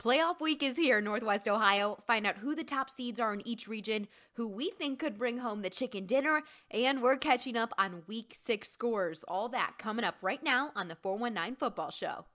Playoff week is here, Northwest Ohio. Find out who the top seeds are in each region, who we think could bring home the chicken dinner, and we're catching up on week 6 scores. All that coming up right now on the 419 Football Show.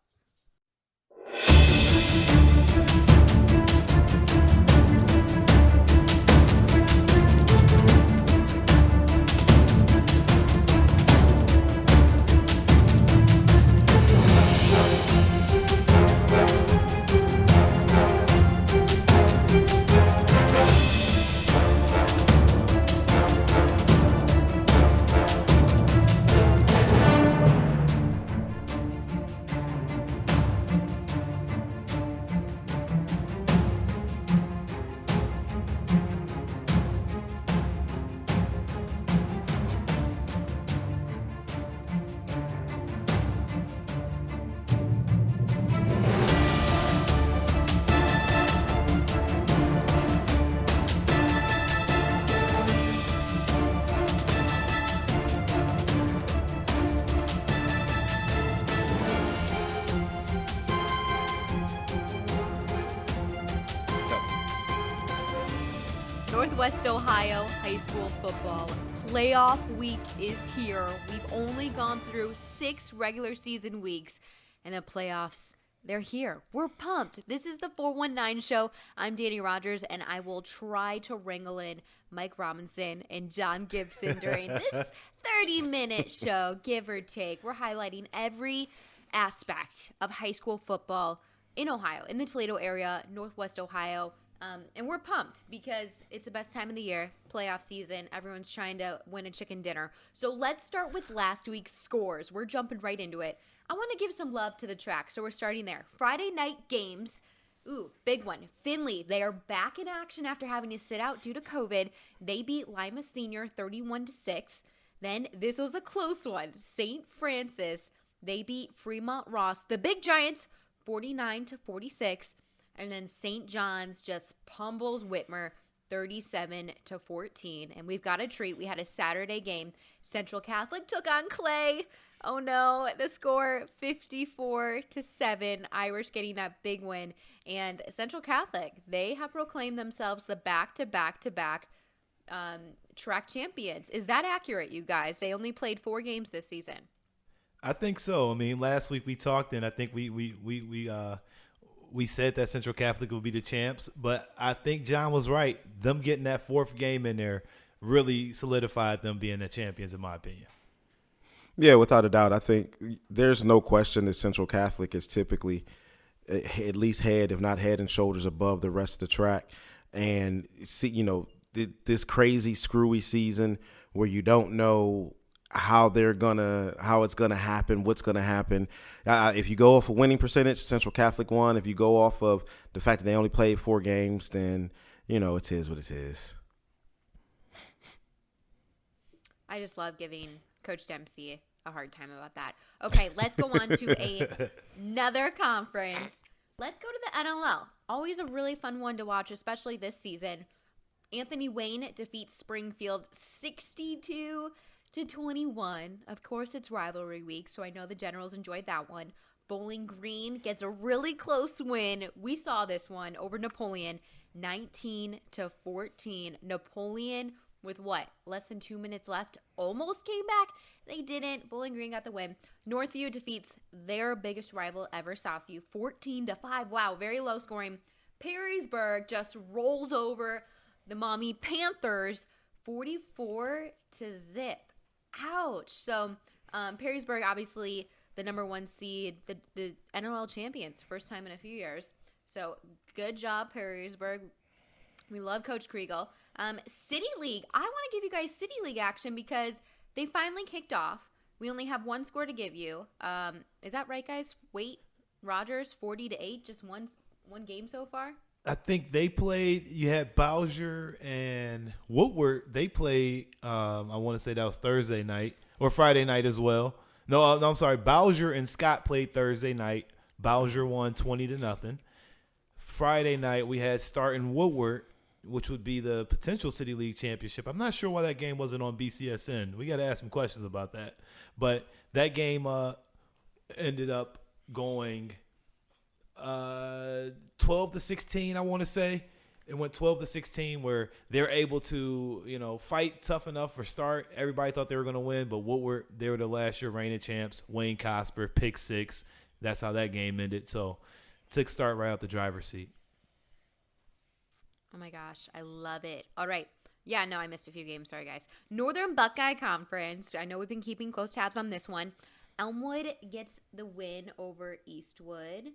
Northwest Ohio high school football playoff week is here. We've only gone through 6 regular season weeks, and the playoffs, they're here. We're pumped. This is the 419 show. I'm Danny Rogers, and I will try to wrangle in Mike Robinson and John Gibson during this 30-minute show, give or take. We're highlighting every aspect of high school football in Ohio, in the Toledo area, Northwest Ohio. And we're pumped because it's the best time of the year, playoff season. Everyone's trying to win a chicken dinner. So let's start with last week's scores. We're jumping right into it. I want to give some love to the track, so we're starting there. Friday night games. Ooh, big one. Findlay, they are back in action after having to sit out due to COVID. They beat Lima Senior 31-6. Then this was a close one. St. Francis, they beat Fremont Ross, the Big Giants, 49-46. And then St. John's just pummels Whitmer 37-14. And we've got a treat. We had a Saturday game. Central Catholic took on Clay. Oh no, the score 54-7. Irish getting that big win. And Central Catholic, they have proclaimed themselves the back-to-back-to-back track champions. Is that accurate, you guys? They only played 4 games this season. I think so. I mean, last week we talked, and I think we said that Central Catholic would be the champs, but I think John was right. Them getting that 4th game in there really solidified them being the champions, in my opinion. Yeah, without a doubt. I think there's no question that Central Catholic is typically at least head, if not head and shoulders above the rest of the track. And, see, this crazy, screwy season where you don't know how it's gonna happen, what's gonna happen. If you go off a winning percentage, Central Catholic won. If you go off of the fact that they only played 4 games, then it is what it is. I just love giving Coach Dempsey a hard time about that. Okay, let's go on to another conference. Let's go to the NLL. Always a really fun one to watch, especially this season. Anthony Wayne defeats Springfield 62-21. Of course, it's rivalry week, so I know the Generals enjoyed that one. Bowling Green gets a really close win. We saw this one over Napoleon, 19-14. Napoleon, with less than 2 minutes left, almost came back. They didn't. Bowling Green got the win. Northview defeats their biggest rival ever, Southview, 14-5. Wow, very low scoring. Perrysburg just rolls over the Mommy Panthers, 44-0. Ouch. So Perrysburg, obviously the number 1 seed, the NLL champions, first time in a few years. So good job, Perrysburg. We love Coach Kriegel. City League. I want to give you guys City League action because they finally kicked off. We only have 1 score to give you. Is that right, guys? Wait, Rogers, 40-8, just one game so far? I think they played. You had Bowser and Woodward. They played. I want to say that was Thursday night or Friday night as well. No, I'm sorry. Bowser and Scott played Thursday night. Bowser won 20-0. Friday night we had Start and Woodward, which would be the potential City League championship. I'm not sure why that game wasn't on BCSN. We got to ask some questions about that. But that game ended up going 20 12-16, I want to say. It went 12-16 where they're able to, fight tough enough for start. Everybody thought they were going to win, but they were the last year reigning champs. Wayne Cosper, pick 6. That's how that game ended. So took start right out the driver's seat. Oh my gosh, I love it. All right. Yeah, no, I missed a few games. Sorry, guys. Northern Buckeye Conference. I know we've been keeping close tabs on this one. Elmwood gets the win over Eastwood.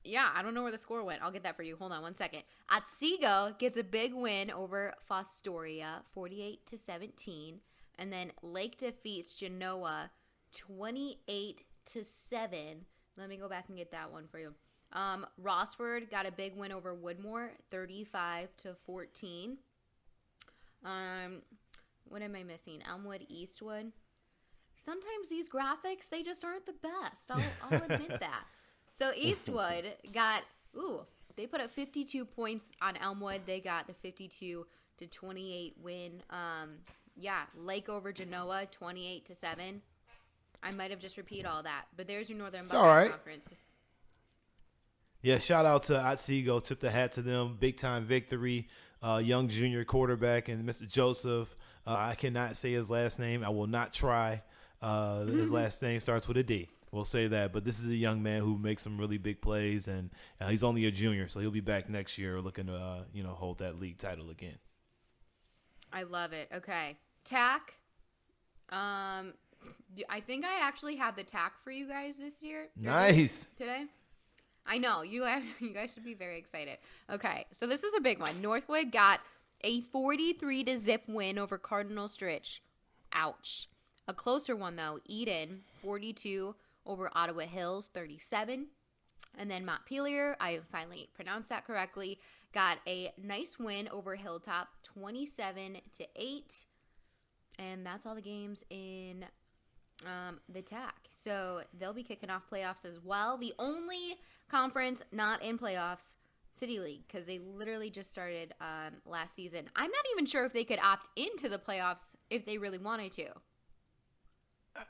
Yeah, I don't know where the score went. I'll get that for you. Hold on one second. Otsego gets a big win over Fostoria, 48-17. And then Lake defeats Genoa, 28-7. Let me go back and get that one for you. Rossford got a big win over Woodmore, 35-14. What am I missing? Elmwood, Eastwood. Sometimes these graphics, they just aren't the best. I'll admit that. So Eastwood they put up 52 points on Elmwood. They got the 52-28 win. Lake over Genoa, 28-7. I might have just repeated all that, but there's your Northern Buckeye Conference. Yeah, shout out to Otsego. Tip the hat to them. Big time victory. Young junior quarterback and Mr. Joseph. I cannot say his last name. I will not try. His last name starts with a D. We'll say that. But this is a young man who makes some really big plays, and he's only a junior, so he'll be back next year looking to hold that league title again. I love it. Okay, TAC. I think I actually have the TAC for you guys this year. Nice. Today. I know. You guys should be very excited. Okay, so this is a big one. Northwood got a 43-0 win over Cardinal Stritch. Ouch. A closer one, though. Eden, 42 over Ottawa Hills, 37. And then Montpelier, I finally pronounced that correctly, got a nice win over Hilltop, 27-8. And that's all the games in the TAC. So they'll be kicking off playoffs as well. The only conference not in playoffs, City League, because they literally just started last season. I'm not even sure if they could opt into the playoffs if they really wanted to.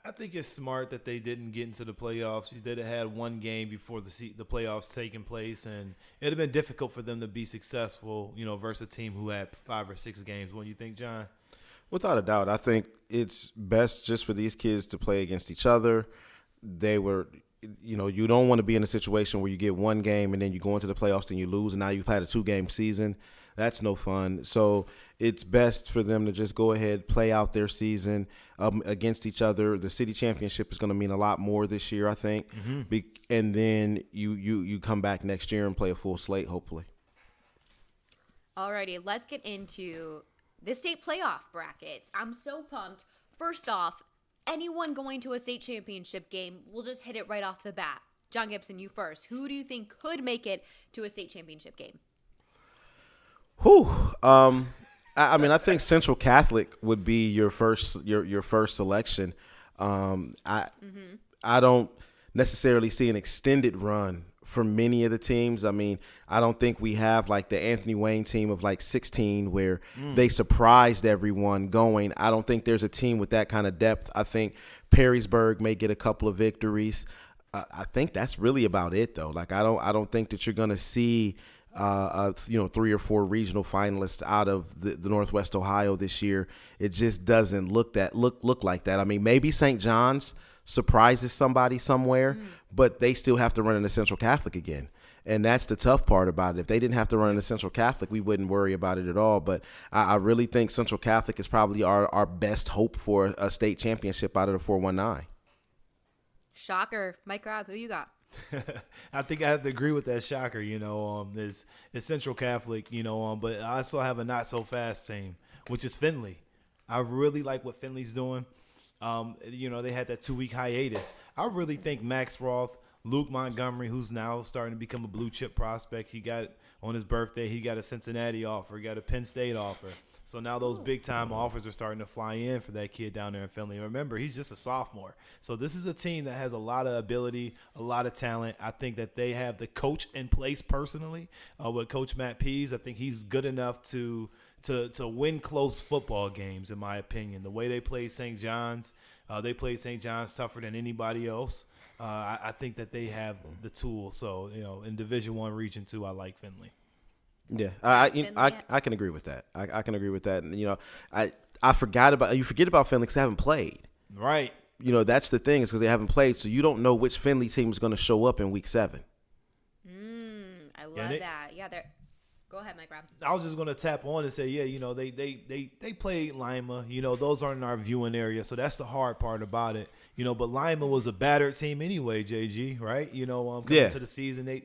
I think it's smart that they didn't get into the playoffs. They'd have had one game before the playoffs taking place, and it'd have been difficult for them to be successful, versus a team who had 5 or 6 games. What do you think, John? Without a doubt, I think it's best just for these kids to play against each other. They were, you don't want to be in a situation where you get one game and then you go into the playoffs and you lose, and now you've had a 2-game season. That's no fun. So it's best for them to just go ahead, play out their season against each other. The city championship is going to mean a lot more this year, I think. Mm-hmm. And then you come back next year and play a full slate, hopefully. Alrighty, let's get into the state playoff brackets. I'm so pumped. First off, anyone going to a state championship game, we'll just hit it right off the bat. John Gibson, you first. Who do you think could make it to a state championship game? I think Central Catholic would be your first selection. I don't necessarily see an extended run for many of the teams. I mean, I don't think we have like the Anthony Wayne team of like 16 where they surprised everyone going. I don't think there's a team with that kind of depth. I think Perrysburg may get a couple of victories. I think that's really about it, though. Like, I don't think that you're going to see 3 or 4 regional finalists out of the Northwest Ohio this year. It just doesn't look like that. I mean, maybe St. John's surprises somebody somewhere, but they still have to run into Central Catholic again. And that's the tough part about it. If they didn't have to run into Central Catholic, we wouldn't worry about it at all. But I really think Central Catholic is probably our best hope for a state championship out of the 419. Shocker. Mike Robb, who you got? I think I have to agree with that shocker, it's Central Catholic, but I also have a not so fast team, which is Findlay. I really like what Findlay's doing. They had that 2-week hiatus. I really think Max Roth, Luke Montgomery, who's now starting to become a blue chip prospect, he got on his birthday, he got a Cincinnati offer, he got a Penn State offer. So now those big-time offers are starting to fly in for that kid down there in Findlay. Remember, he's just a sophomore. So this is a team that has a lot of ability, a lot of talent. I think that they have the coach in place personally with Coach Matt Pease. I think he's good enough to win close football games, in my opinion. The way they played St. John's, they played St. John's tougher than anybody else. I think that they have the tool. So in Division I, Region 2, I like Finley. Yeah, Finley. I can agree with that. I can agree with that. And I forget about Finley because they haven't played. Right. That's the thing is because they haven't played, so you don't know which Finley team is going to show up in Week 7. I love that. Yeah, they're. Go ahead, Mike Rob. I was just gonna tap on and say, yeah, they played Lima. Those aren't in our viewing area, so that's the hard part about it. But Lima was a battered team anyway, JG, right? Coming into the season,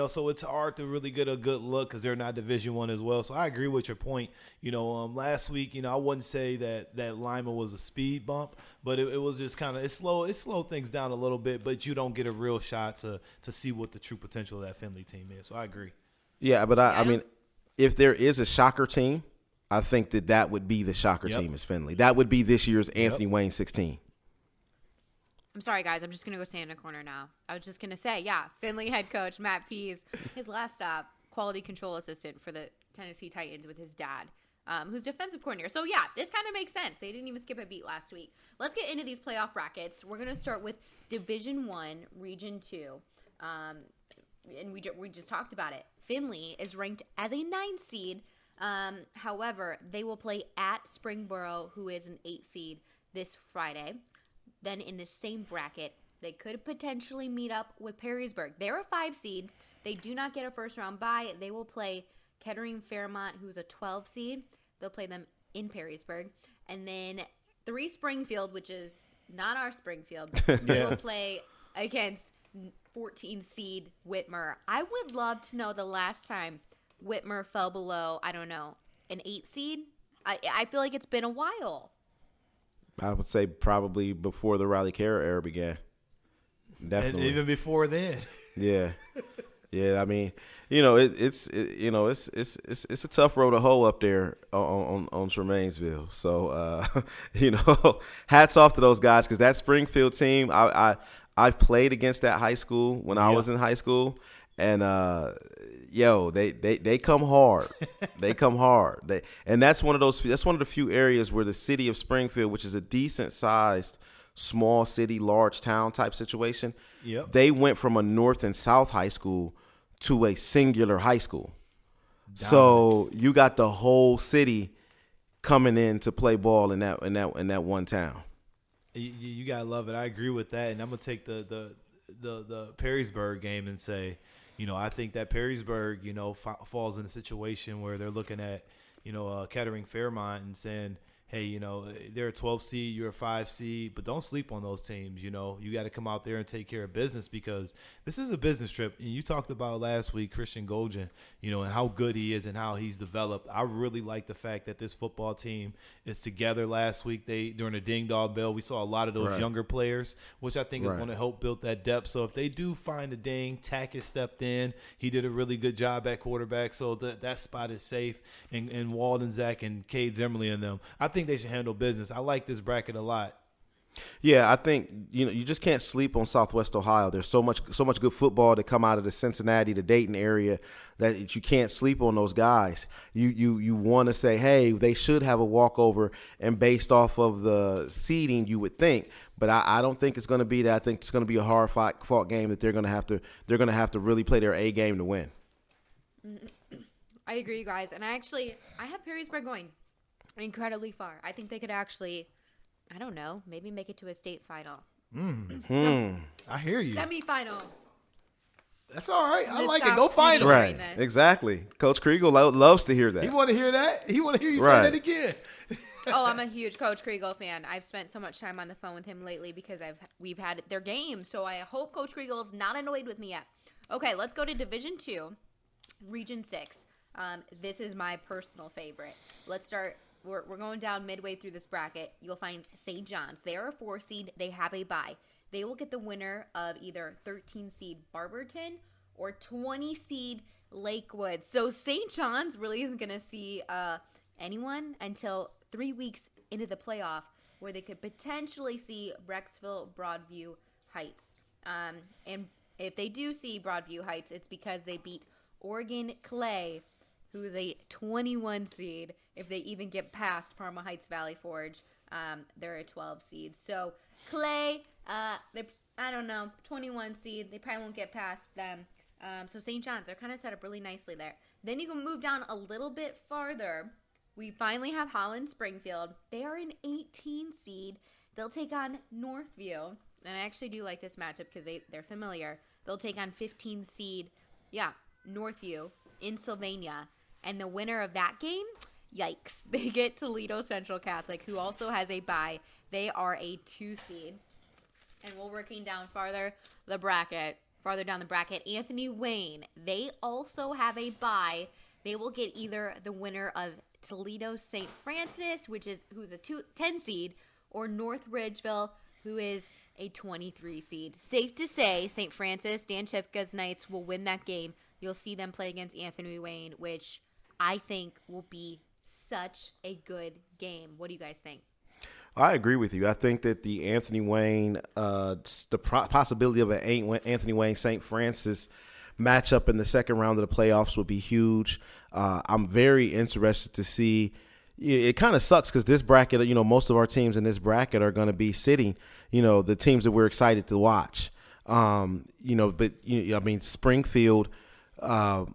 so it's hard to really get a good look because they're not Division I as well. So I agree with your point. Last week, I wouldn't say that Lima was a speed bump, but it was just kind of it slowed things down a little bit, but you don't get a real shot to see what the true potential of that Finley team is. So I agree. Yeah, but I mean, if there is a shocker team, I think that would be the shocker team is Finley. That would be this year's Anthony Wayne 16. I'm sorry, guys. I'm just going to go stand in a corner now. I was just going to say, Finley head coach Matt Pease, his last stop, quality control assistant for the Tennessee Titans with his dad, who's defensive coordinator. So, this kind of makes sense. They didn't even skip a beat last week. Let's get into these playoff brackets. We're going to start with Division I, Region 2. And we just talked about it. Finley is ranked as a 9 seed. However, they will play at Springboro, who is an 8 seed, this Friday. Then in the same bracket, they could potentially meet up with Perrysburg. They're a 5 seed. They do not get a first-round bye. They will play Kettering Fairmont, who's a 12 seed. They'll play them in Perrysburg. And then 3 Springfield, which is not our Springfield. They will play against 14 seed Whitmer. I would love to know the last time Whitmer fell below, I don't know, an 8 seed. I feel like it's been a while. I would say probably before the Riley Carroll era began. Definitely. And even before then. Yeah. Yeah, I mean, it's a tough road to hoe up there on Tremainsville. So, hats off to those guys because that Springfield team, I've played against that high school when I was in high school, and they come hard. They come hard. And that's one of the few areas where the city of Springfield, which is a decent sized small city, large town type situation, they went from a north and south high school to a singular high school. So you got the whole city coming in to play ball in that one town. You gotta love it. I agree with that, and I'm gonna take the Perrysburg game and say, I think that Perrysburg, falls in a situation where they're looking at, Kettering Fairmont and saying, hey, they're a 12 seed, you're a 5 seed, but don't sleep on those teams. You got to come out there and take care of business because this is a business trip. And you talked about last week, Christian Goljan, and how good he is and how he's developed. I really like the fact that this football team is together last week. During the Ding Dong Bell, we saw a lot of those younger players, which I think is going to help build that depth. So if they do find a ding, Tackett stepped in. He did a really good job at quarterback. So that spot is safe. And Walden, Zach, and Cade Zimmerly and them, I think they should handle business. I like this bracket a lot. Yeah, I think you just can't sleep on Southwest Ohio. There's so much good football to come out of the Cincinnati, the Dayton area that you can't sleep on those guys. You want to say, hey, they should have a walkover, and based off of the seeding, you would think. But I don't think it's going to be that. I think it's going to be a hard fought game that they're going to have to really play their A game to win. I agree, guys, and I have Perrysburg going incredibly far. I think they could actually, I don't know, maybe make it to a state final. I hear you. Semifinal. That's all right. I The like it. South Go final. Country. Right, This. exactly. Coach Kriegel loves to hear that. He want to hear that. He want to hear you Right. say that again. Oh, I'm a huge Coach Kriegel fan. I've spent so much time on the phone with him lately because we've had their game. So I hope Coach Kriegel is not annoyed with me yet. Okay, let's go to Division II, Region 6. This is my personal favorite. Let's start. We're going down midway through this bracket. You'll find St. John's. They are a 4 seed. They have a bye. They will get the winner of either 13 seed Barberton or 20 seed Lakewood. So St. John's really isn't going to see anyone until 3 weeks into the playoff, where they could potentially see Brecksville, Broadview Heights. And if they do see Broadview Heights, it's because they beat Oregon Clay, who is a 21 seed. If they even get past Parma Heights Valley Forge, they're a 12 seed. So Clay, I don't know, 21 seed. They probably won't get past them. So St. John's, they're kind of set up really nicely there. Then you can move down a little bit farther. We finally have Holland Springfield. They are an 18 seed. They'll take on Northview. And I actually do like this matchup because they're familiar. They'll take on 15 seed, Northview in Sylvania. And the winner of that game, yikes, they get Toledo Central Catholic, who also has a bye. They are a 2 seed. And we're working down farther down the bracket, Anthony Wayne. They also have a bye. They will get either the winner of Toledo St. Francis, who's a 10 seed, or North Ridgeville, who is a 23 seed. Safe to say, St. Francis, Dan Chipka's Knights will win that game. You'll see them play against Anthony Wayne, which I think will be such a good game. What do you guys think? I agree with you. I think that the Anthony Wayne, possibility of an Anthony Wayne St. Francis matchup in the second round of the playoffs would be huge. I'm very interested to see. It kind of sucks because this bracket, most of our teams in this bracket are going to be sitting, the teams that we're excited to watch. Springfield, I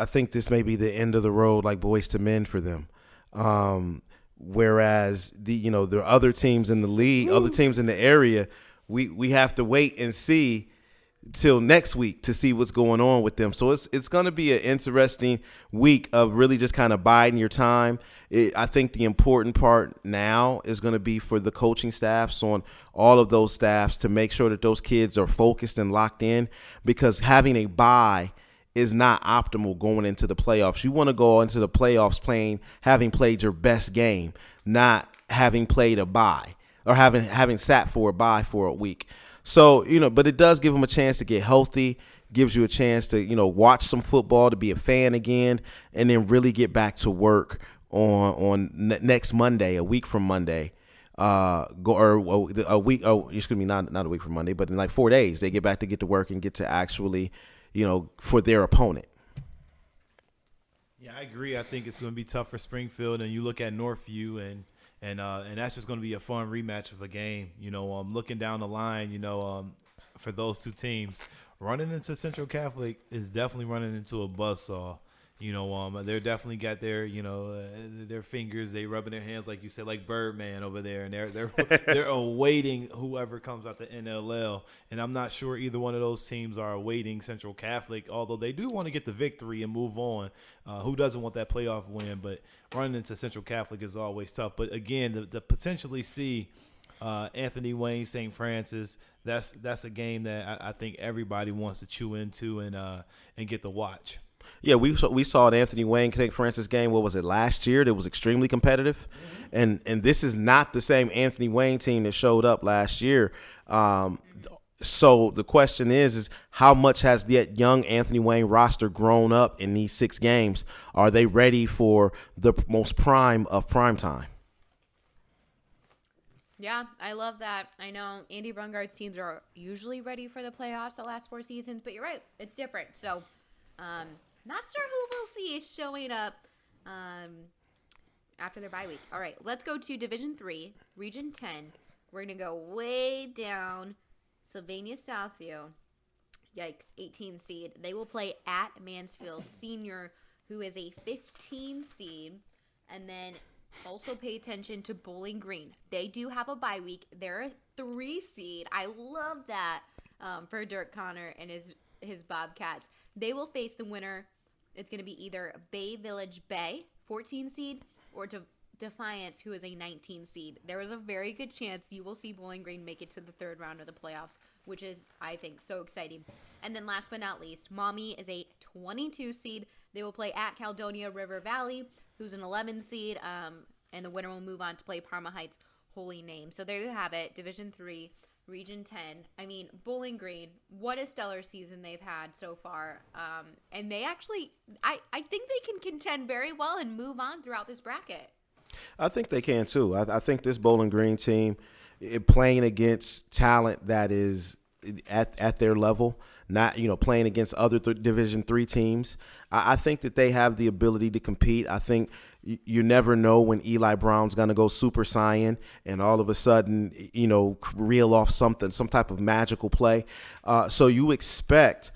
think this may be the end of the road, like Boys to Men for them. Whereas the other teams in the league, other teams in the area, we have to wait and see till next week to see what's going on with them. So it's going to be an interesting week of really just kind of biding your time. I think the important part now is going to be for the coaching staffs on all of those staffs to make sure that those kids are focused and locked in, because having a bye is not optimal going into the playoffs. You want to go into the playoffs having played your best game, not having played a bye or having sat for a bye for a week. So, but it does give them a chance to get healthy, gives you a chance to, watch some football, to be a fan again, and then really get back to work on next Monday, a week from Monday. Not a week from Monday, but in like 4 days, they get back to work and get to actually, for their opponent. Yeah, I agree. I think it's going to be tough for Springfield, and you look at Northview, and that's just going to be a fun rematch of a game. Looking down the line, for those two teams, running into Central Catholic is definitely running into a buzzsaw. They're definitely got their, their fingers, they rubbing their hands, like you said, like Birdman over there, and they're awaiting whoever comes out the NLL. And I'm not sure either one of those teams are awaiting Central Catholic, although they do want to get the victory and move on. Who doesn't want that playoff win? But running into Central Catholic is always tough. But again, to potentially see Anthony Wayne St. Francis, that's a game that I think everybody wants to chew into and get to watch. Yeah, we saw an Anthony Wayne St. Francis game. What was it, last year? That was extremely competitive, and this is not the same Anthony Wayne team that showed up last year. So the question is how much has that young Anthony Wayne roster grown up in these 6 games? Are they ready for the most prime of prime time? Yeah, I love that. I know Andy Brungard's teams are usually ready for the playoffs the last 4 seasons, but you're right, it's different. So, not sure who we'll see is showing up after their bye week. All right, let's go to Division 3, Region 10. We're going to go way down. Sylvania Southview. Yikes, 18 seed. They will play at Mansfield Senior, who is a 15 seed. And then also pay attention to Bowling Green. They do have a bye week. They're a 3 seed. I love that for Dirk Connor and his Bobcats. They will face the winner. It's going to be either Bay Village Bay, 14 seed, or Defiance, who is a 19 seed. There is a very good chance you will see Bowling Green make it to the 3rd round of the playoffs, which is, I think, so exciting. And then last but not least, Maumee is a 22 seed. They will play at Caledonia River Valley, who's an 11 seed, and the winner will move on to play Parma Heights Holy Name. So there you have it, Division 3. Region 10. I mean, Bowling Green, what a stellar season they've had so far. And they actually, I think they can contend very well and move on throughout this bracket. I think they can too. I think this Bowling Green team, playing against talent that is at their level, not playing against other Division 3 teams, I think that they have the ability to compete. I think you never know when Eli Brown's going to go Super Saiyan and all of a sudden, reel off some type of magical play. So you expect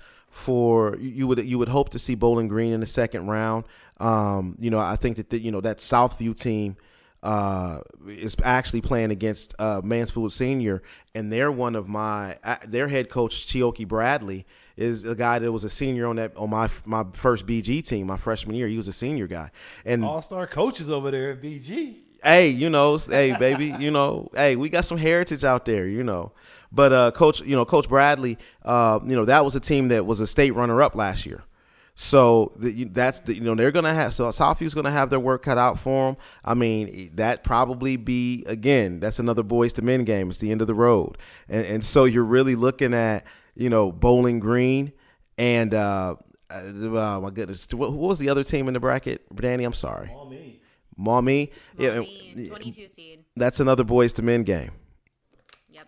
you would hope to see Bowling Green in the second round. I think that that Southview team is actually playing against Mansfield Senior, and they're one of their head coach Chioke Bradley is a guy that was a senior on my first BG team my freshman year. He was a senior guy, and all-star coaches over there at BG. Hey, hey baby, hey, we got some heritage out there, But Coach Bradley, that was a team that was a state runner-up last year. So they're gonna have Southview's gonna have their work cut out for them. I mean, that probably that's another boys to men game. It's the end of the road, and so you're really looking at Bowling Green and oh my goodness, what was the other team in the bracket? Danny, I'm sorry. Maumee. Yeah, 22 seed. That's another boys to men game. Yep.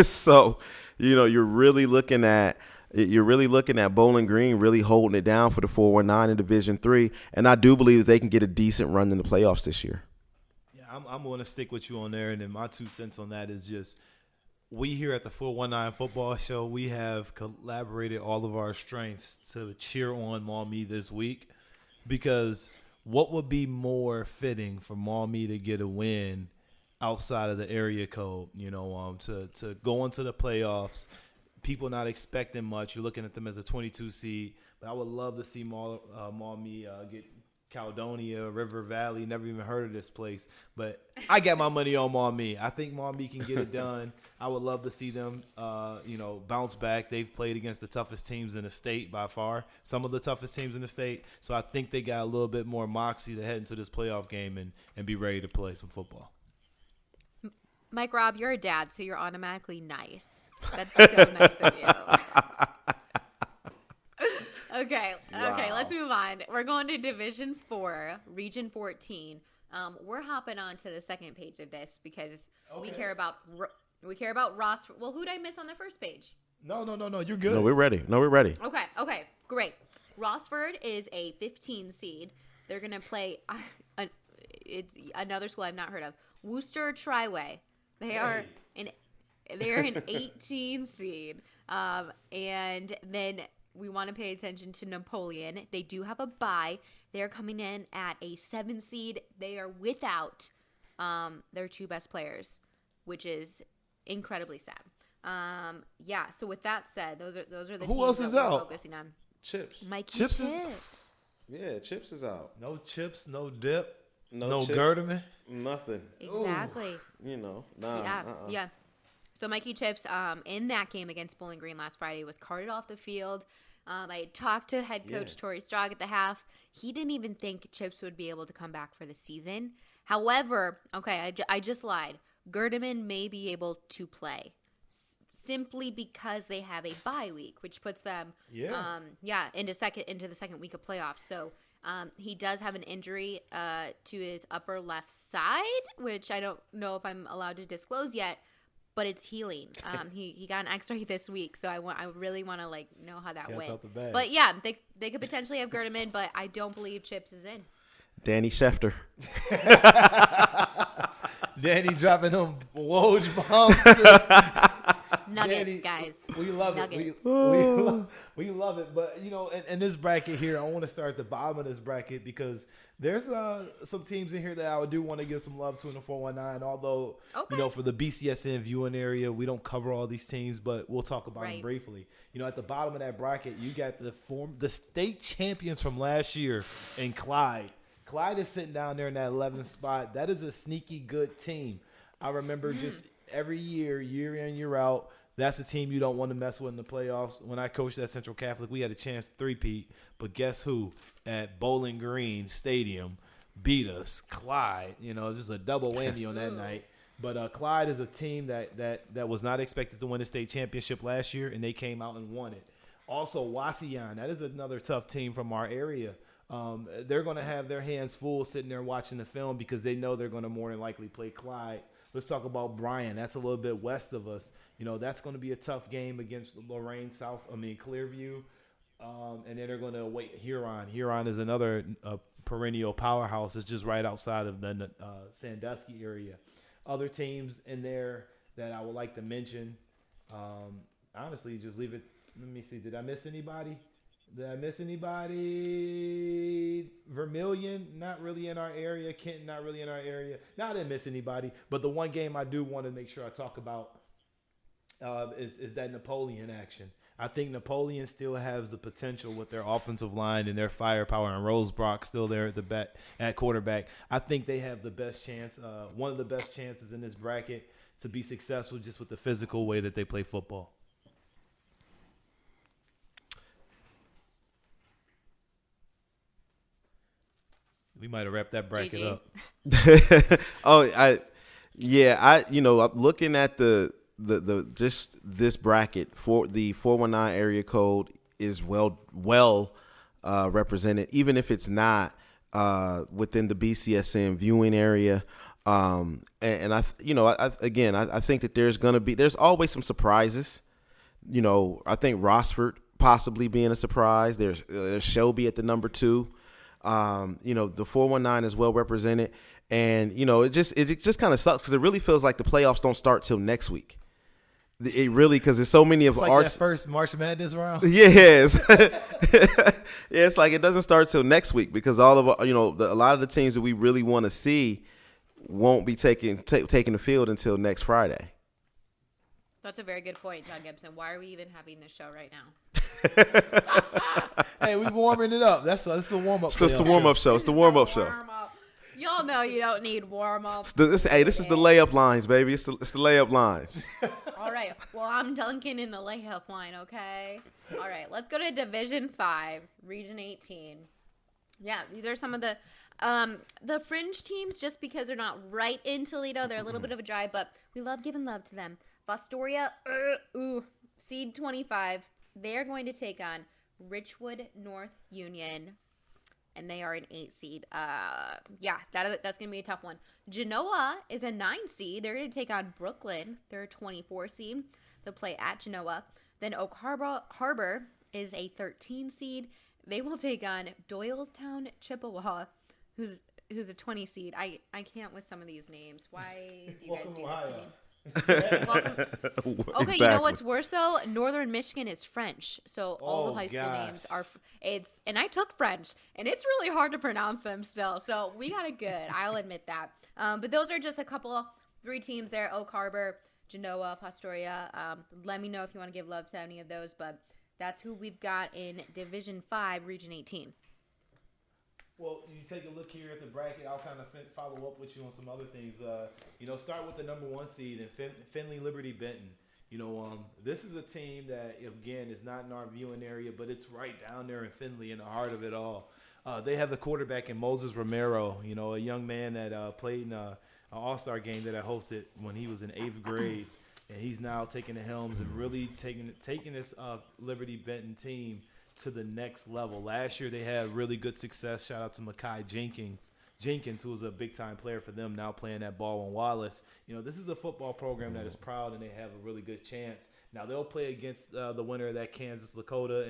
So you're really looking at. Bowling Green really holding it down for the 419 in Division III, and I do believe that they can get a decent run in the playoffs this year. Yeah, I'm going to stick with you on there, and then my 2 cents on that is just we here at the 419 Football Show, we have collaborated all of our strengths to cheer on Maumee this week, because what would be more fitting for Maumee to get a win outside of the area code, to go into the playoffs. People not expecting much. You're looking at them as a 22 seed, but I would love to see Maumee get Caledonia, River Valley. Never even heard of this place, but I got my money on Maumee. I think Maumee can get it done. I would love to see them, bounce back. They've played against the toughest teams in the state by far, some of the toughest teams in the state. So I think they got a little bit more moxie to head into this playoff game and be ready to play some football. Mike Robb, you're a dad, so you're automatically nice. That's so nice of you. Okay, let's move on. We're going to Division 4, Region 14. We're hopping on to the second page of this because we care about Ross. Well, who did I miss on the first page? No, you're good. No, we're ready. Okay, great. Rossford is a 15 seed. They're going to play it's another school I've not heard of. Worcester Triway. They are an 18 seed. And then we want to pay attention to Napoleon. They do have a bye. They're coming in at a 7 seed. They are without their 2 best players, which is incredibly sad. So with that said, those are the Who teams else that is we're out? focusing on. Chips. Mikey Chips Chips. Yeah, Chips is out. No chips, no dip, no chips, Gerderman. Nothing. Exactly. Yeah. So Mikey Chips, in that game against Bowling Green last Friday, was carted off the field. I talked to head coach Tori Strog at the half. He didn't even think Chips would be able to come back for the season. However, I just lied. Gerderman may be able to play simply because they have a bye week, which puts them into the second week of playoffs. So he does have an injury to his upper left side, which I don't know if I'm allowed to disclose yet, but it's healing. He got an X-ray this week, so I really want to know how that went. Out the bag. But yeah, they could potentially have Gerderman, but I don't believe Chips is in. Danny Schefter. Danny dropping them Woj bombs. Nuggets, Danny, guys. We love Nuggets. it. We love it. But, in this bracket here, I want to start at the bottom of this bracket because there's some teams in here that I do want to give some love to in the 419. Although, for the BCSN viewing area, we don't cover all these teams, but we'll talk about them briefly. At the bottom of that bracket, you got the state champions from last year in Clyde. Clyde is sitting down there in that 11th spot. That is a sneaky good team. I remember just every year in, year out, that's a team you don't want to mess with in the playoffs. When I coached at Central Catholic, we had a chance to three-peat. But guess who? At Bowling Green Stadium beat us. Clyde. Just a double whammy on that night. But Clyde is a team that was not expected to win the state championship last year, and they came out and won it. Also, Wauseon. That is another tough team from our area. They're going to have their hands full sitting there watching the film because they know they're going to more than likely play Clyde. Let's talk about Bryan. That's a little bit west of us. That's going to be a tough game against Lorraine Clearview. And then they're going to await Huron. Huron is another perennial powerhouse. It's just right outside of the Sandusky area. Other teams in there that I would like to mention, honestly, just leave it. Let me see. Did I miss anybody? Vermilion, not really in our area. Kenton, not really in our area. No, I didn't miss anybody. But the one game I do want to make sure I talk about is that Napoleon action. I think Napoleon still has the potential with their offensive line and their firepower, and Rose Brock still there at quarterback. I think they have the best chance, one of the best chances in this bracket to be successful just with the physical way that they play football. We might have wrapped that bracket GG. up. I'm looking at the just this bracket for the 419 area code is well represented, even if it's not within the BCSN viewing area. I think that there's always some surprises. I think Rossford possibly being a surprise. There's Shelby at the number 2. The 419 is well represented, and it just kind of sucks because it really feels like the playoffs don't start till next week. It really, because there's so many of It's like that first March Madness round. Yes, it's like it doesn't start till next week because all of a lot of the teams that we really want to see won't be taking the field until next Friday. That's a very good point, John Gibson. Why are we even having this show right now? Hey, we warming it up. That's the warm up. So it's the warm up show. It's the warm up show. Warm up. Y'all know you don't need warm up. This is the layup lines, baby. It's the layup lines. All right. Well, I'm Duncan in the layup line, okay? All right. Let's go to Division 5, Region 18. Yeah, these are some of the fringe teams just because they're not right in Toledo. They're a little bit of a drive, but we love giving love to them. Fostoria, seed 25. They're going to take on Richwood North Union, and they are an 8 seed. That's going to be a tough one. Genoa is a 9 seed. They're going to take on Brooklyn. They're a 24 seed. They'll play at Genoa. Then Oak Harbor is a 13 seed. They will take on Doylestown Chippewa, who's a 20 seed. I can't with some of these names. Why do you guys do this to me? Okay, Exactly. You know what's worse though? Northern Michigan is French, so all the high school gosh. names are. And I took French, and it's really hard to pronounce them still. So we got it good. I'll admit that. But those are just 3 teams there: Oak Harbor, Genoa, Fostoria. Let me know if you want to give love to any of those. But that's who we've got in Division 5, Region 18. Well, you take a look here at the bracket. I'll kind of follow up with you on some other things. Start with the number 1 seed in Findlay Liberty Benton. This is a team that, again, is not in our viewing area, but it's right down there in Findlay in the heart of it all. They have the quarterback in Moses Romero, a young man that played in an all-star game that I hosted when he was in 8th grade. And he's now taking the helms and really taking this Liberty Benton team to the next level. Last year they had really good success. Shout out to Makai Jenkins, who was a big-time player for them, now playing at Baldwin Wallace. This is a football program that is proud, and they have a really good chance. Now they'll play against the winner of that Kansas Lakota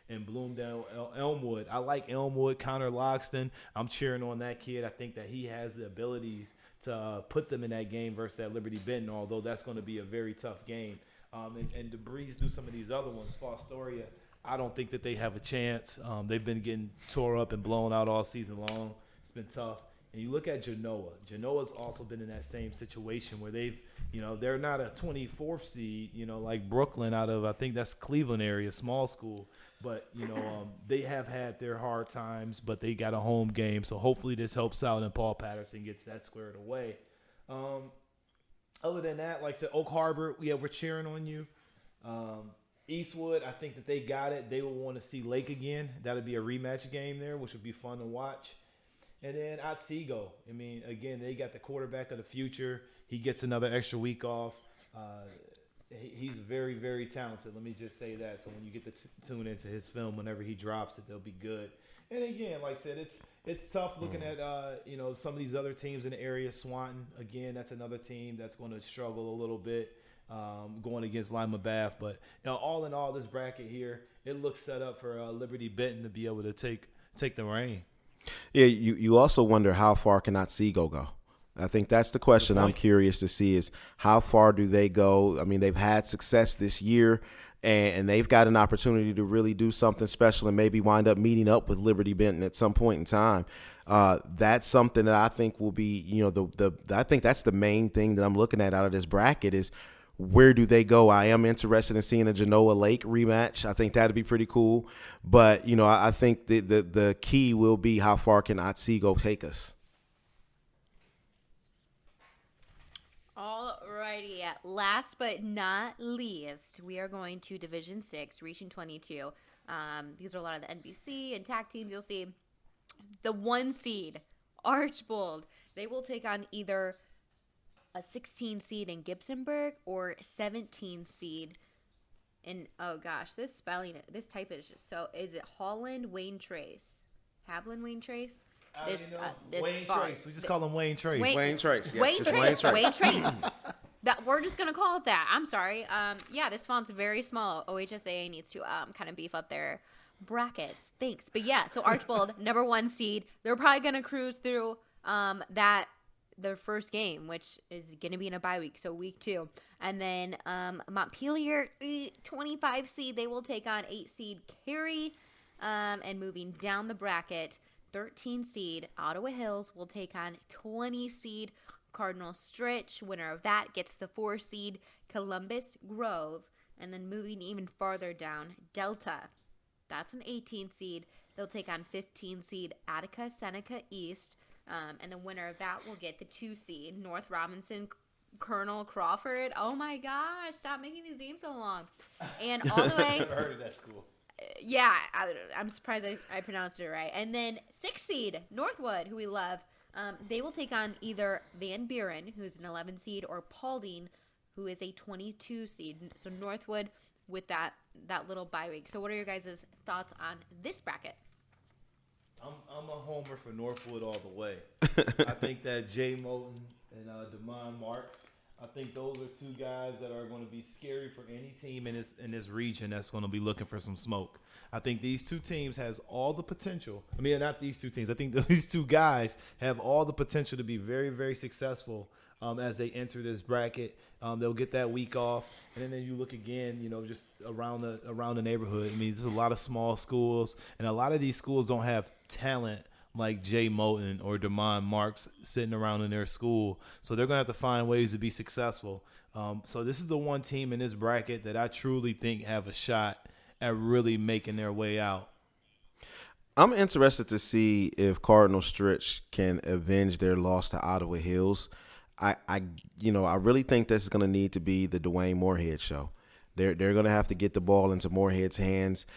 and Bloomingdale Elmwood. I like Elmwood, Connor Loxton. I'm cheering on that kid. I think that he has the abilities to put them in that game versus that Liberty Benton, although that's going to be a very tough game. And to breeze through some of these other ones, Fostoria, I don't think that they have a chance. They've been getting tore up and blown out all season long. It's been tough. And you look at Genoa. Genoa's also been in that same situation where they're not a 24th seed, like Brooklyn out of, I think that's Cleveland area, small school. But, they have had their hard times, but they got a home game. So hopefully this helps out and Paul Patterson gets that squared away. Other than that, like I said, Oak Harbor, we're cheering on you. Eastwood, I think that they got it. They will want to see Lake again. That'll be a rematch game there, which would be fun to watch. And then Otsego. Again, they got the quarterback of the future. He gets another extra week off. He's very, very talented. Let me just say that. So when you get to tune into his film, whenever he drops it, they'll be good. And again, like I said, it's tough looking at some of these other teams in the area. Swanton, again, that's another team that's going to struggle a little bit. Going against Lima Bath, but all in all, this bracket here, it looks set up for Liberty Benton to be able to take the reign. Yeah, you also wonder how far can Otsego go? I think that's the question I'm curious to see is how far do they go? I mean, they've had success this year, and they've got an opportunity to really do something special and maybe wind up meeting up with Liberty Benton at some point in time. That's something that I think will be, I think that's the main thing that I'm looking at out of this bracket is where do they go? I am interested in seeing a Genoa Lake rematch. I think that'd be pretty cool. But, I think the key will be how far can Otsego take us? Alrighty, last but not least, we are going to Division 6, Region 22. These are a lot of the NBC and TAC teams. You'll see the 1 seed, Archbold. They will take on either a 16 seed in Gibsonburg or 17 seed in, oh gosh, this type is just so, is it Holland Wayne Trace? Haviland Wayne Trace? Wayne Trace. We just call him Wayne Trace. Wayne Trace. Yes, Wayne just Trace. Wayne Trace. Wayne Trace. We're just gonna call it that. I'm sorry. This font's very small. OHSAA needs to kind of beef up their brackets. Thanks. But yeah, so Archbold, number 1 seed. They're probably gonna cruise through their first game, which is gonna be in a bye week, so week 2. And then Montpelier, 25 seed. They will take on 8 seed Cary. And moving down the bracket, 13 seed Ottawa Hills will take on 20 seed Cardinal Stritch. Winner of that gets the 4 seed Columbus Grove. And then moving even farther down, Delta. That's an 18 seed. They'll take on 15 seed Attica Seneca East. And the winner of that will get the 2 seed North Robinson Colonel Crawford. Oh my gosh, stop making these names so long. And all the way. Never heard of that school. Yeah, I'm surprised I pronounced it right. And then 6 seed, Northwood, who we love, they will take on either Van Buren, who's an 11 seed, or Paulding, who is a 22 seed. So Northwood with that little bye week. So what are your guys' thoughts on this bracket? I'm a homer for Northwood all the way. I think that Jay Moten and Damon Marks, I think those are 2 guys that are going to be scary for any team in this region that's going to be looking for some smoke. I think these 2 teams has all the potential. I mean, not these 2 teams. I think these 2 guys have all the potential to be very, very successful as they enter this bracket. They'll get that week off, and then you look again, just around the neighborhood. I mean, there's a lot of small schools, and a lot of these schools don't have talent like Jay Moten or Damon Marks sitting around in their school. So they're going to have to find ways to be successful. So this is the one team in this bracket that I truly think have a shot at really making their way out. I'm interested to see if Cardinal Stritch can avenge their loss to Ottawa Hills. I really think this is going to need to be the Dwayne Moorhead show. They're going to have to get the ball into Moorhead's hands,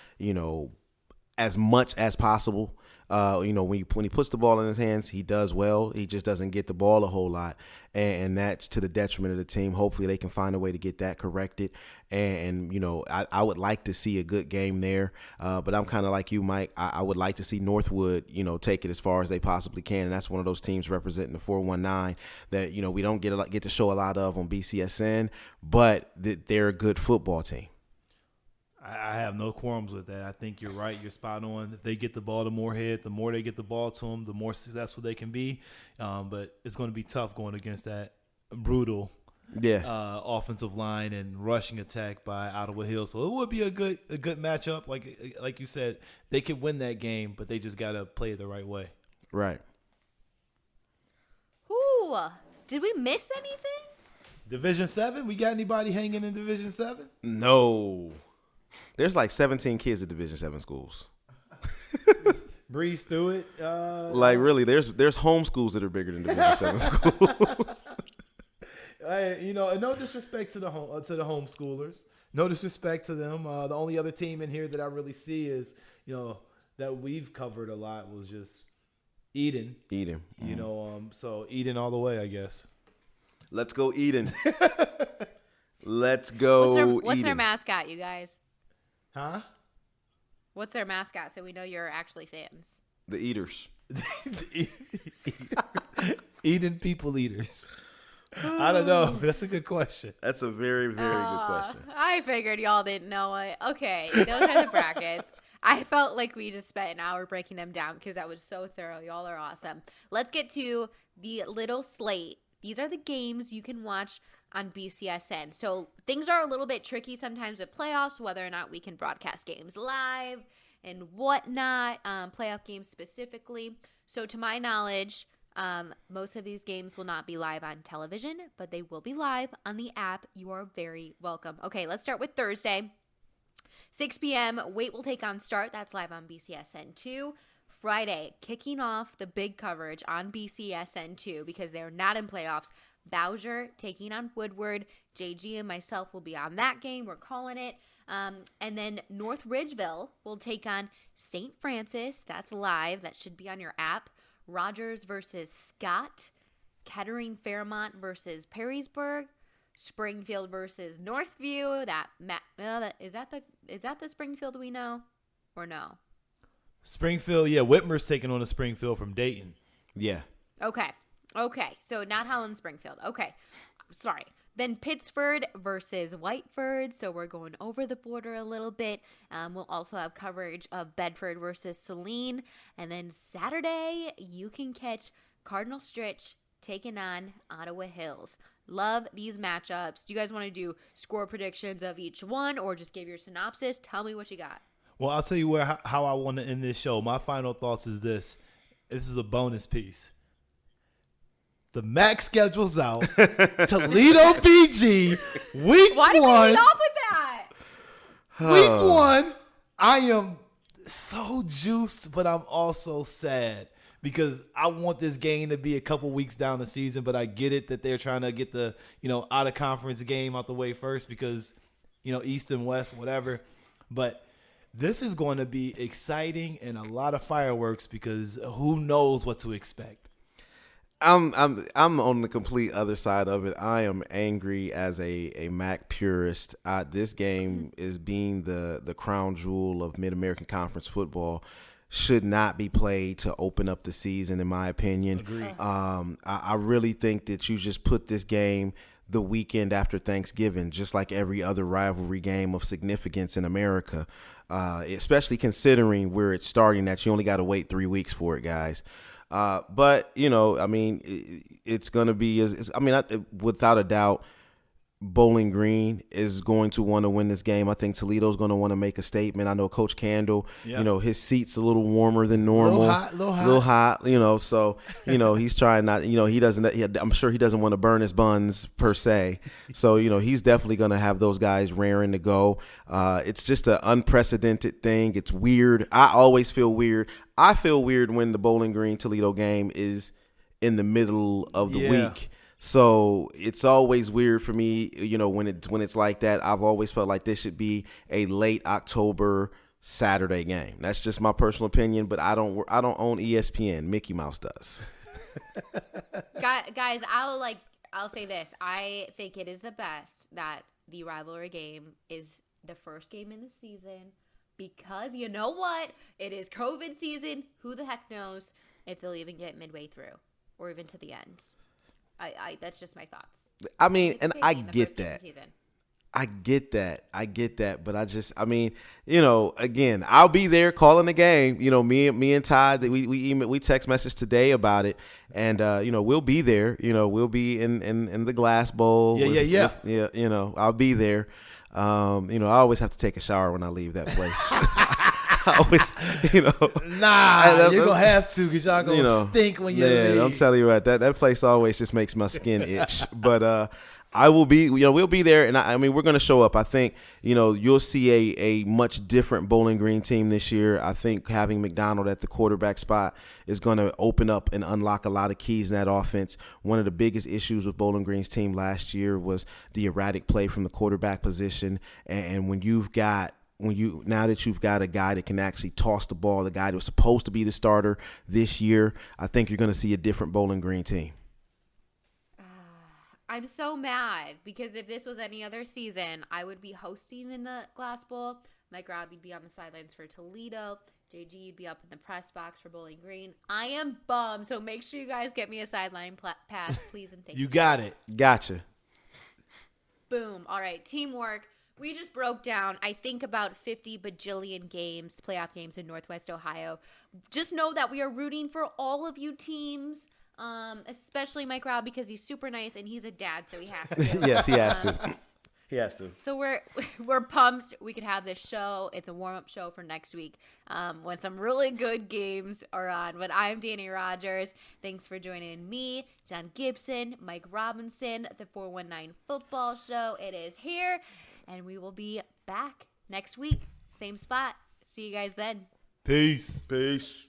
as much as possible. When he puts the ball in his hands, he does well. He just doesn't get the ball a whole lot, and that's to the detriment of the team. Hopefully, they can find a way to get that corrected. And I would like to see a good game there, but I'm kind of like you, Mike. I would like to see Northwood, take it as far as they possibly can, and that's one of those teams representing the 419 that we don't get to show a lot of on BCSN, but they're a good football team. I have no qualms with that. I think you're right. You're spot on. If they get the ball to Moorhead, the more they get the ball to them, the more successful they can be. But it's going to be tough going against that brutal offensive line and rushing attack by Ottawa Hills. So it would be a good matchup. Like you said, they could win that game, but they just got to play it the right way. Right. Ooh, did we miss anything? Division 7? We got anybody hanging in Division 7? No. There's like 17 kids at Division 7 schools. Breeze through it. Really, there's home schools that are bigger than Division 7 schools. And no disrespect to the homeschoolers. No disrespect to them. The only other team in here that I really see is, that we've covered a lot was just Eden. Eden. So Eden all the way, I guess. Let's go Eden. Let's go What's their mascot, you guys? Huh? What's their mascot so we know you're actually fans? The Eaters. Eden People Eaters. I don't know. That's a good question. That's a very, very good question. I figured y'all didn't know it. Okay, those are the brackets. I felt like we just spent an hour breaking them down because that was so thorough. Y'all are awesome. Let's get to the little slate. These are the games you can watch on BCSN. So things are a little bit tricky sometimes with playoffs, whether or not we can broadcast games live and whatnot, playoff games specifically. So to my knowledge, most of these games will not be live on television, but they will be live on the app. You are very welcome. Okay, let's start with Thursday. 6 p.m., Wait will take on Start. That's live on BCSN2. Friday, kicking off the big coverage on BCSN2 because they're not in playoffs. Bowser taking on Woodward. JG and myself will be on that game. We're calling it. And then North Ridgeville will take on St. Francis. That's live. That should be on your app. Rogers versus Scott. Kettering Fairmont versus Perrysburg. Springfield versus Northview. Is that the Springfield we know or no? Springfield, yeah. Whitmer's taking on a Springfield from Dayton. Yeah. Okay. So not Helen Springfield. Okay. Sorry. Then Pittsford versus Whiteford. So we're going over the border a little bit. We'll also have coverage of Bedford versus Saline. And then Saturday, you can catch Cardinal Stritch taking on Ottawa Hills. Love these matchups. Do you guys want to do score predictions of each one or just give your synopsis? Tell me what you got. Well, I'll tell you how I want to end this show. My final thoughts is this. This is a bonus piece. The MAC schedule's out. Toledo PG, week Why did we one. lead off with that? Week one, I am so juiced, but I'm also sad because I want this game to be a couple weeks down the season, but I get it that they're trying to get the, out of conference game out the way first because, East and West, whatever. But this is going to be exciting and a lot of fireworks because who knows what to expect. I'm on the complete other side of it. I am angry as a MAC purist. This game is being the crown jewel of Mid-American Conference football. Should not be played to open up the season, in my opinion. Agreed. I really think that you just put this game the weekend after Thanksgiving, just like every other rivalry game of significance in America, especially considering where it's starting, that you only got to wait 3 weeks for it, guys. But, it's going to be, without a doubt, Bowling Green is going to want to win this game. I think Toledo's going to want to make a statement. I know Coach Candle, his seat's a little warmer than normal. Little hot, so, he's trying not, I'm sure he doesn't want to burn his buns per se. So, he's definitely going to have those guys raring to go. It's just an unprecedented thing. It's weird. I always feel weird. I feel weird when the Bowling Green Toledo game is in the middle of the week. So it's always weird for me, when it's like that. I've always felt like this should be a late October Saturday game. That's just my personal opinion, but I don't own ESPN. Mickey Mouse does. Guys, I'll say this. I think it is the best that the rivalry game is the first game in the season because you know what? It is COVID season. Who the heck knows if they'll even get midway through or even to the end. That's just my thoughts. I mean, and I get that. I get that. But again, I'll be there calling the game. Me and Todd, we text message today about it. And, we'll be there. We'll be in the Glass Bowl. Yeah. I'll be there. I always have to take a shower when I leave that place. I always, Nah, you're going to have to because y'all going to stink when you leave. I'm telling you what, that place always just makes my skin itch. But I will be, we'll be there. And we're going to show up. I think, you'll see a much different Bowling Green team this year. I think having McDonald at the quarterback spot is going to open up and unlock a lot of keys in that offense. One of the biggest issues with Bowling Green's team last year was the erratic play from the quarterback position. And now that you've got a guy that can actually toss the ball, the guy that was supposed to be the starter this year, I think you're going to see a different Bowling Green team. I'm so mad because if this was any other season, I would be hosting in the Glass Bowl. Mike Robb would be on the sidelines for Toledo. JG would be up in the press box for Bowling Green. I am bummed, so make sure you guys get me a sideline pass, please and thank you. You got it. Gotcha. Boom. All right, teamwork. We just broke down, I think, about 50 bajillion games, playoff games in Northwest Ohio. Just know that we are rooting for all of you teams, especially Mike Robb because he's super nice and he's a dad, so he has to. Yes, he has to. He has to. So we're pumped. We could have this show. It's a warm-up show for next week when some really good games are on. But I'm Danny Rogers. Thanks for joining me, John Gibson, Mike Robinson, the 419 Football Show. It is here, and we will be back next week. Same spot. See you guys then. Peace. Peace.